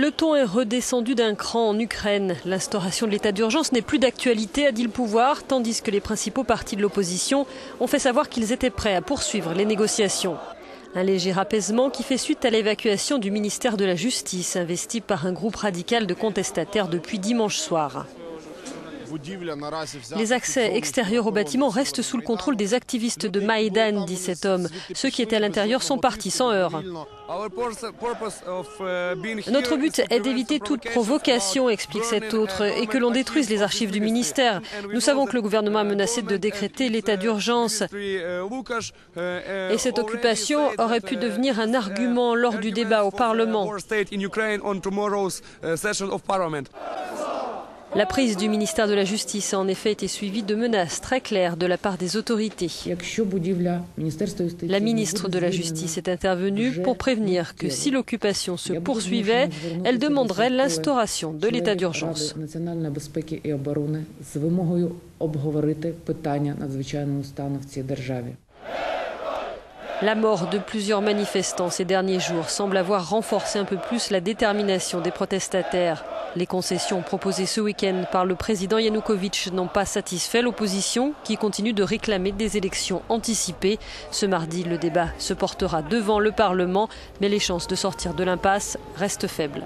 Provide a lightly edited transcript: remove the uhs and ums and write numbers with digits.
Le ton est redescendu d'un cran en Ukraine. L'instauration de l'état d'urgence n'est plus d'actualité, a dit le pouvoir, tandis que les principaux partis de l'opposition ont fait savoir qu'ils étaient prêts à poursuivre les négociations. Un léger apaisement qui fait suite à l'évacuation du ministère de la Justice, investi par un groupe radical de contestataires depuis dimanche soir. Les accès extérieurs au bâtiment restent sous le contrôle des activistes de Maïdan, dit cet homme. Ceux qui étaient à l'intérieur sont partis sans heurts. Notre but est d'éviter toute provocation, explique cet autre, et que l'on détruise les archives du ministère. Nous savons que le gouvernement a menacé de décréter l'état d'urgence. Et cette occupation aurait pu devenir un argument lors du débat au Parlement. La prise du ministère de la Justice a en effet été suivie de menaces très claires de la part des autorités. La ministre de la Justice est intervenue pour prévenir que si l'occupation se poursuivait, elle demanderait l'instauration de l'état d'urgence. La mort de plusieurs manifestants ces derniers jours semble avoir renforcé un peu plus la détermination des protestataires. Les concessions proposées ce week-end par le président Yanukovych n'ont pas satisfait l'opposition qui continue de réclamer des élections anticipées. Ce mardi, le débat se portera devant le Parlement, mais les chances de sortir de l'impasse restent faibles.